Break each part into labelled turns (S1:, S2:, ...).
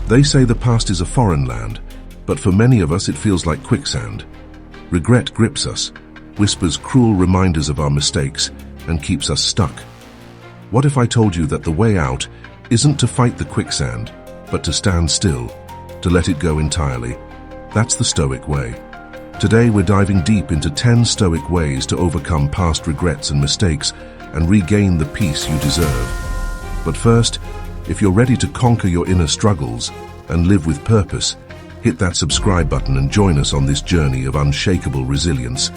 S1: They say the past is a foreign land, but for many of us it feels like quicksand. Regret grips us, whispers cruel reminders of our mistakes, and keeps us stuck. What if I told you that the way out isn't to fight the quicksand, but to stand still, to let it go entirely? That's the Stoic way. Today we're diving deep into 10 Stoic ways to overcome past regrets and mistakes and regain the peace you deserve. But first, if you're ready to conquer your inner struggles and live with purpose, hit that subscribe button and join us on this journey of unshakable resilience.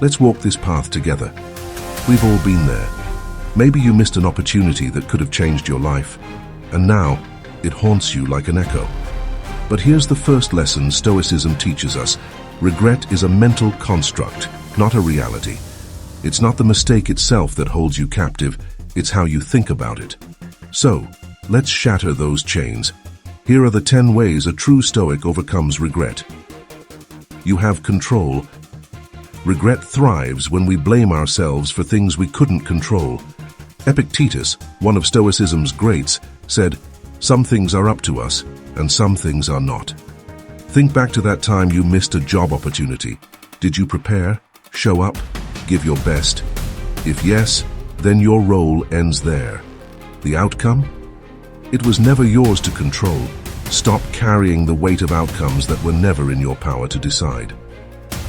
S1: Let's walk this path together. We've all been there. Maybe you missed an opportunity that could have changed your life, and now it haunts you like an echo. But here's the first lesson Stoicism teaches us. Regret is a mental construct, not a reality. It's not the mistake itself that holds you captive, it's how you think about it. So, let's shatter those chains. Here are the 10 ways a true Stoic overcomes regret. You have control. Regret thrives when we blame ourselves for things we couldn't control. Epictetus, one of Stoicism's greats, said, "Some things are up to us, and some things are not." Think back to that time you missed a job opportunity. Did you prepare, show up, give your best? If yes, then your role ends there. The outcome? It was never yours to control. Stop carrying the weight of outcomes that were never in your power to decide.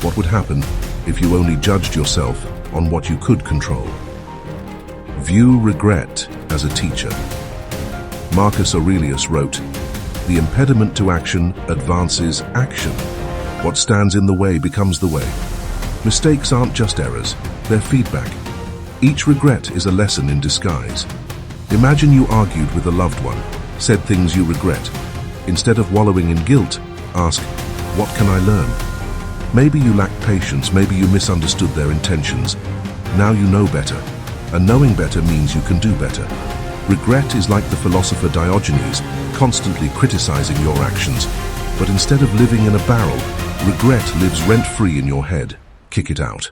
S1: What would happen if you only judged yourself on what you could control? View regret as a teacher. Marcus Aurelius wrote, "The impediment to action advances action. What stands in the way becomes the way." Mistakes aren't just errors, they're feedback. Each regret is a lesson in disguise. Imagine you argued with a loved one, said things you regret. Instead of wallowing in guilt, ask, "What can I learn?" Maybe you lacked patience, maybe you misunderstood their intentions. Now you know better, and knowing better means you can do better. Regret is like the philosopher Diogenes, constantly criticizing your actions, but instead of living in a barrel, regret lives rent-free in your head. Kick it out.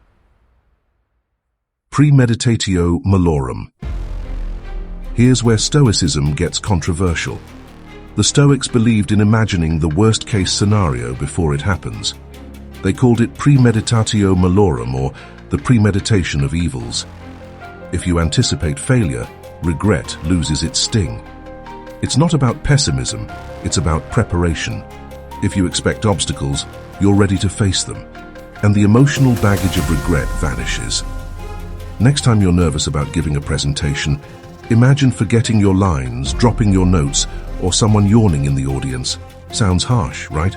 S1: Premeditatio malorum. Here's where Stoicism gets controversial. The Stoics believed in imagining the worst-case scenario before it happens. They called it premeditatio malorum, or the premeditation of evils. If you anticipate failure, regret loses its sting. It's not about pessimism, it's about preparation. If you expect obstacles, you're ready to face them, and the emotional baggage of regret vanishes. Next time you're nervous about giving a presentation, imagine forgetting your lines, dropping your notes, or someone yawning in the audience. Sounds harsh, right?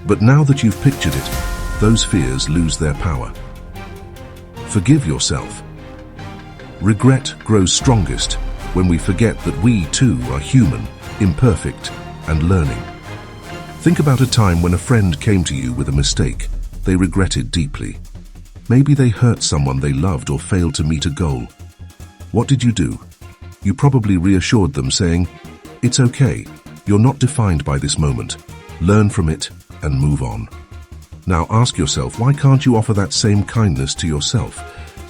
S1: But now that you've pictured it, those fears lose their power. Forgive yourself. Regret grows strongest when we forget that we too are human, imperfect, and learning. Think about a time when a friend came to you with a mistake they regretted deeply. Maybe they hurt someone they loved or failed to meet a goal. What did you do? You probably reassured them, saying, "It's okay, you're not defined by this moment. Learn from it and move on." Now ask yourself, why can't you offer that same kindness to yourself?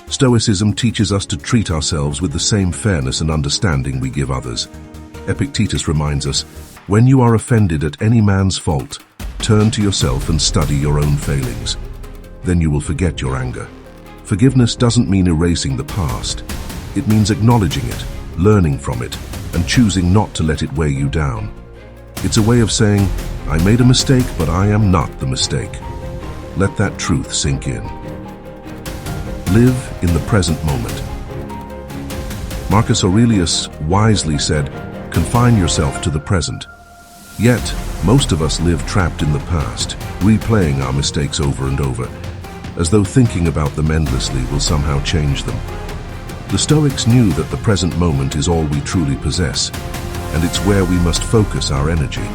S1: Stoicism teaches us to treat ourselves with the same fairness and understanding we give others. Epictetus reminds us, "When you are offended at any man's fault, turn to yourself and study your own failings. Then you will forget your anger." Forgiveness doesn't mean erasing the past. It means acknowledging it, learning from it, and choosing not to let it weigh you down. It's a way of saying, "I made a mistake, but I am not the mistake." Let that truth sink in. Live in the present moment. Marcus Aurelius wisely said, "Confine yourself to the present." Yet, most of us live trapped in the past, replaying our mistakes over and over, as though thinking about them endlessly will somehow change them. The Stoics knew that the present moment is all we truly possess, and it's where we must focus our energy.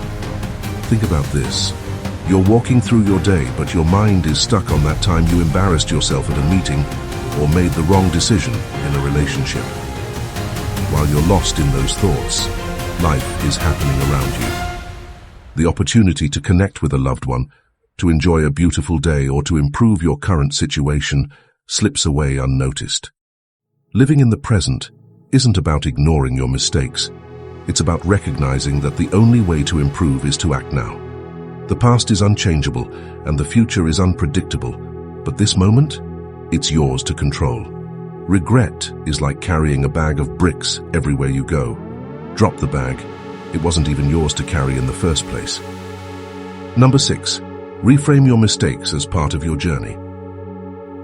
S1: Think about this. You're walking through your day, but your mind is stuck on that time you embarrassed yourself at a meeting or made the wrong decision in a relationship. While you're lost in those thoughts, life is happening around you. The opportunity to connect with a loved one, to enjoy a beautiful day, or to improve your current situation slips away unnoticed. Living in the present isn't about ignoring your mistakes. It's about recognizing that the only way to improve is to act now. The past is unchangeable and the future is unpredictable, but this moment, it's yours to control. Regret is like carrying a bag of bricks everywhere you go. Drop the bag. It wasn't even yours to carry in the first place. Number 6. Reframe your mistakes as part of your journey.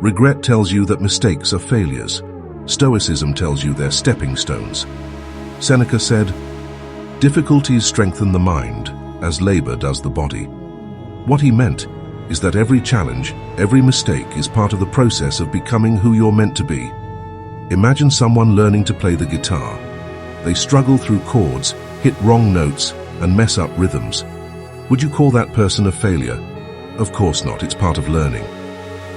S1: Regret tells you that mistakes are failures. Stoicism tells you they're stepping stones. Seneca said, "Difficulties strengthen the mind, as labor does the body." What he meant is that every challenge, every mistake is part of the process of becoming who you're meant to be. Imagine someone learning to play the guitar. They struggle through chords, hit wrong notes, and mess up rhythms. Would you call that person a failure? Of course not, it's part of learning.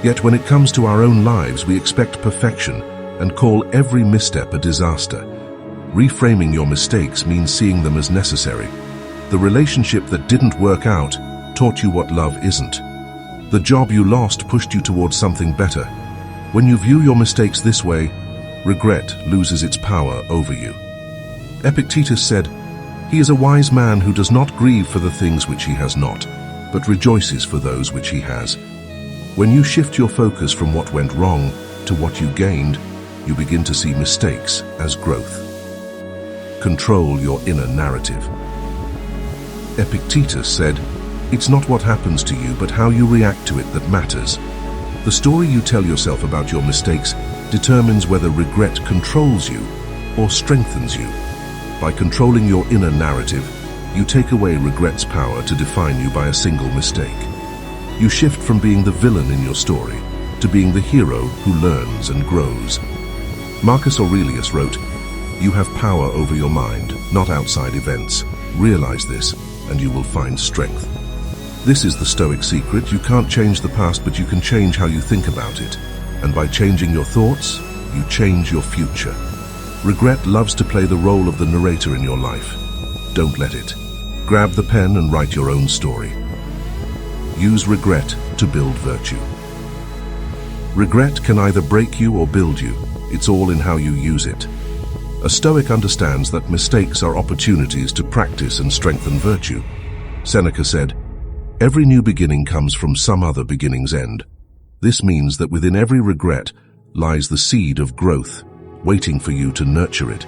S1: Yet when it comes to our own lives, we expect perfection and call every misstep a disaster. Reframing your mistakes means seeing them as necessary. The relationship that didn't work out taught you what love isn't. The job you lost pushed you towards something better. When you view your mistakes this way, regret loses its power over you. Epictetus said, "He is a wise man who does not grieve for the things which he has not, but rejoices for those which he has." When you shift your focus from what went wrong to what you gained, you begin to see mistakes as growth. Control your inner narrative. Epictetus said, "It's not what happens to you, but how you react to it that matters." The story you tell yourself about your mistakes determines whether regret controls you or strengthens you. By controlling your inner narrative, you take away regret's power to define you by a single mistake. You shift from being the villain in your story to being the hero who learns and grows. Marcus Aurelius wrote, "You have power over your mind, not outside events. Realize this, and you will find strength." This is the Stoic secret. You can't change the past, but you can change how you think about it. And by changing your thoughts, you change your future. Regret loves to play the role of the narrator in your life. Don't let it. Grab the pen and write your own story. Use regret to build virtue. Regret can either break you or build you. It's all in how you use it. A Stoic understands that mistakes are opportunities to practice and strengthen virtue. Seneca said, "Every new beginning comes from some other beginning's end." This means that within every regret lies the seed of growth, waiting for you to nurture it.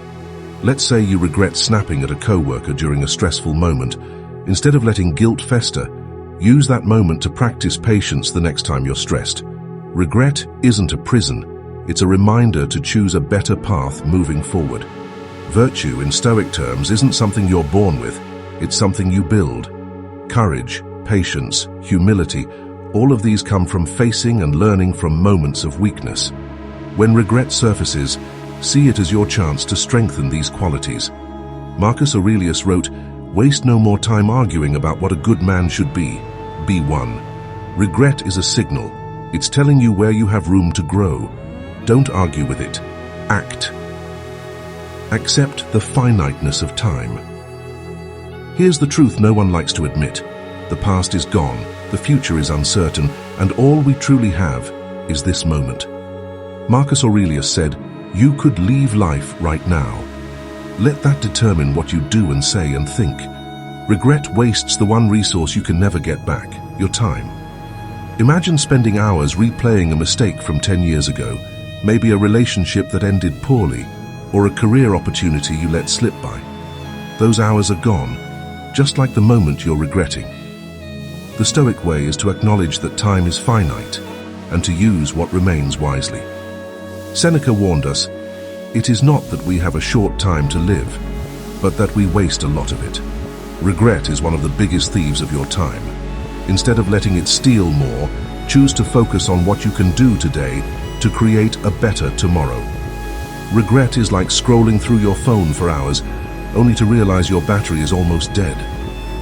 S1: Let's say you regret snapping at a coworker during a stressful moment. Instead of letting guilt fester, use that moment to practice patience the next time you're stressed. Regret isn't a prison. It's a reminder to choose a better path moving forward. Virtue, in Stoic terms, isn't something you're born with. It's something you build. Courage, patience, humility, all of these come from facing and learning from moments of weakness. When regret surfaces, see it as your chance to strengthen these qualities. Marcus Aurelius wrote, "Waste no more time arguing about what a good man should be. Be one." Regret is a signal. It's telling you where you have room to grow. Don't argue with it. Act. Accept the finiteness of time. Here's the truth no one likes to admit. The past is gone, the future is uncertain, and all we truly have is this moment. Marcus Aurelius said, "You could leave life right now." Let that determine what you do and say and think. Regret wastes the one resource you can never get back, your time. Imagine spending hours replaying a mistake from 10 years ago, maybe a relationship that ended poorly, or a career opportunity you let slip by. Those hours are gone, just like the moment you're regretting. The Stoic way is to acknowledge that time is finite and to use what remains wisely. Seneca warned us, "It is not that we have a short time to live, but that we waste a lot of it." Regret is one of the biggest thieves of your time. Instead of letting it steal more, choose to focus on what you can do today to create a better tomorrow. Regret is like scrolling through your phone for hours, only to realize your battery is almost dead.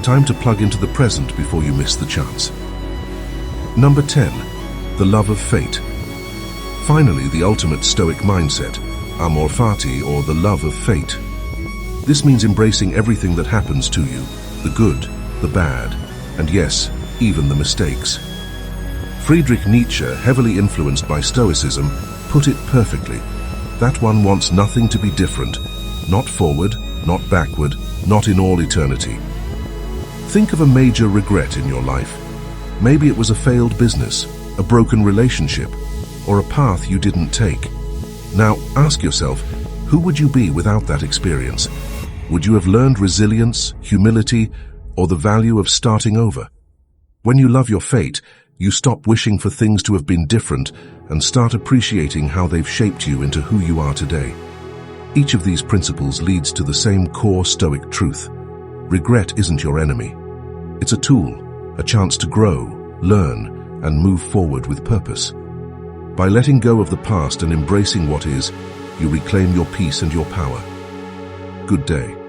S1: Time to plug into the present before you miss the chance. Number 10. The love of fate. Finally, the ultimate Stoic mindset, amor fati, or the love of fate. This means embracing everything that happens to you, the good, the bad, and yes, even the mistakes. Friedrich Nietzsche, heavily influenced by Stoicism, put it perfectly. That one wants nothing to be different, not forward, not backward, not in all eternity. Think of a major regret in your life. Maybe it was a failed business, a broken relationship, or a path you didn't take. Now, ask yourself, who would you be without that experience? Would you have learned resilience, humility, or the value of starting over? When you love your fate, you stop wishing for things to have been different and start appreciating how they've shaped you into who you are today. Each of these principles leads to the same core Stoic truth. Regret isn't your enemy. It's a tool, a chance to grow, learn, and move forward with purpose. By letting go of the past and embracing what is, you reclaim your peace and your power. Good day.